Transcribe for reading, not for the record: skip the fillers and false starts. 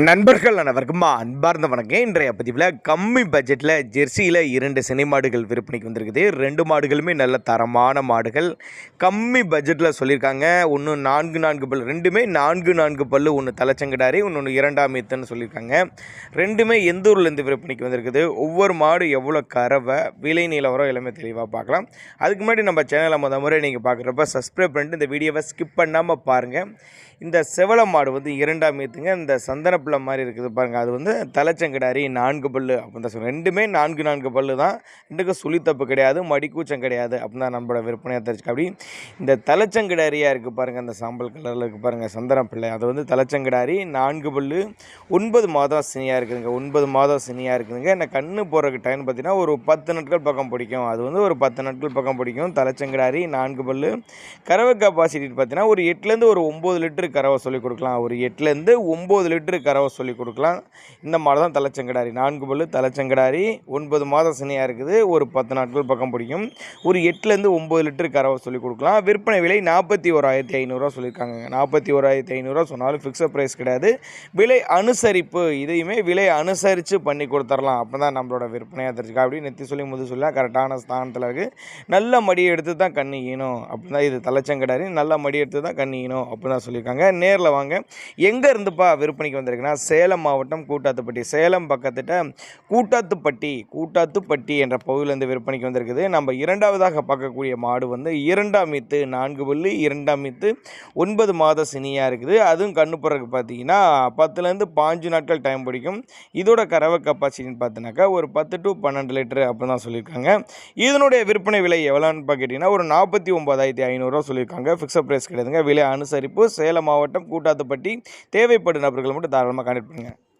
நண்பர்கள் அனைவருக்கும் அன்பார்ந்த வணக்கம். இன்றைய பதிவில் கம்மி பட்ஜெட்டில் ஜெர்சியில் 2 சினை மாடுகள் விற்பனைக்கு வந்திருக்குது. 2 மாடுகளுமே நல்ல தரமான மாடுகள். கம்மி பட்ஜெட்டில் சொல்லியிருக்காங்க. ஒன்று 4 பல், ரெண்டுமே 4 பல். ஒன்று தலைச்சங்கடாரி, ஒன்று 2ஆம் ஈத்துன்னு சொல்லியிருக்காங்க. ரெண்டுமே எந்த ஊர்லேருந்து விற்பனைக்கு வந்திருக்குது, ஒவ்வொரு மாடு எவ்வளோ கறவை, விலை நிலவரம் எல்லாமே தெளிவாக பார்க்கலாம். அதுக்கு முன்னாடி நம்ம சேனலை முறை நீங்கள் பார்க்குறப்ப சப்ஸ்கிரைப் பண்ணிட்டு இந்த வீடியோவை ஸ்கிப் பண்ணாமல் பாருங்கள். இந்த செவல மாடு வந்து 2ஆம் ஈத்துங்க. இந்த சந்தனப்பிள்ளை மாதிரி இருக்குது பாருங்கள், அது வந்து தலைச்சங்கடாரி 4 பல் அப்படின்னு தான் சொல்லுங்கள். ரெண்டுமே 4 பல் தான். ரெண்டுக்கும் சுழித்தப்பு கிடையாது, மடிக்கூச்சம் கிடையாது அப்படின்னு தான் நம்மளோட விற்பனையாக தெரிஞ்சுக்க. அப்படி இந்த தலைச்சங்கடாரியாக இருக்குது பாருங்கள், அந்த சாம்பல் கலரில் இருக்குது பாருங்கள் சந்தனப்பிள்ளை, அது வந்து தலைச்சங்கடாரி 4 பல், 9 மாதம் சினியாக இருக்குதுங்க. 9 மாதம் சினியாக இருக்குதுங்க. என்ன கண்ணு போடுறதுக்கு டைம் பார்த்தீங்கன்னா ஒரு 10 நாட்கள் பக்கம் பிடிக்கும். அது வந்து ஒரு 10 நாட்கள் பக்கம் பிடிக்கும். தலைச்சங்கடாரி 4 பல். கறவை கெப்பாசிட்டி பார்த்தீங்கன்னா ஒரு 8லேருந்து ஒரு 9 லிட்டர் கறவை சொல்லிக் கொடுக்கலாம். ஒரு 8லேருந்து 9 லிட்டரு கறவை சொல்லிக் கொடுக்கலாம். இந்த மாடு தான் தலைச்சங்கடாரி 4 பல் தலைச்சங்கடாரி. 9 மாதம் சினையாக இருக்குது. ஒரு 10 நாட்கள் பக்கம் பிடிக்கும். ஒரு 8லேருந்து 9 லிட்டரு கறவை சொல்லிக் கொடுக்கலாம். விற்பனை விலை 41,500 சொல்லியிருக்காங்க. 41,500 சொன்னாலும் ஃபிக்ஸட் ப்ரைஸ் கிடையாது, விலை அனுசரிப்பு. இதையுமே விலை அனுசரித்து பண்ணி கொடுத்துடலாம். அப்போ தான் நம்மளோட விற்பனையாக தெரிஞ்சுக்கா. அப்படி நெத்தி சொல்லி முது சொல்ல கரெக்டான ஸ்தானத்தில் இருக்குது. நல்ல மடியை எடுத்து தான் கண்ணு ஈனும் அப்படி தான். இது தலைச்சங்கடாரி நல்ல மடி எடுத்து தான் கண்ணு ஈனும் அப்படி தான் சொல்லியிருக்காங்க. நேரில் வாங்க. எங்கே இருந்துப்பா விற்பனைக்கு வந்திருக்குன்னா சேலம் மாவட்டம் கூட்டாத்துப்பட்டி, சேலம் பக்கத்திட்ட கூட்டாத்துப்பட்டி என்ற பகுதியிலேருந்து விற்பனைக்கு வந்திருக்குது. நம்ம இரண்டாவதாக பார்க்கக்கூடிய மாடு வந்து 2ஆம் ஈத்து 4 பல், 2ஆம் ஈத்து 9 மாத சினியாக இருக்குது. அதுவும் கண்ணு போடுறதுக்கு பார்த்தீங்கன்னா 10லேருந்து 15 நாட்கள் டைம் பிடிக்கும். இதோட கறவை கெப்பாசிட்டின்னு பார்த்தீங்கன்னாக்கா ஒரு 10 to 12 லிட்டரு அப்படி தான் சொல்லியிருக்காங்க. இதனுடைய விற்பனை விலை எவ்வளோன்னு பார்க்கிட்டிங்கன்னா ஒரு 49,500 சொல்லியிருக்காங்க. ஃபிக்ஸட் ப்ரைஸ் கிடையாதுங்க, விலை அனுசரிப்பு. சேலம் மாவட்டம் கூட்டாத்துப்பட்டி. தேவைப்படும் நபர்கள் மட்டும் தாராளமாக கான்டெக்ட் பண்ணுங்கள்.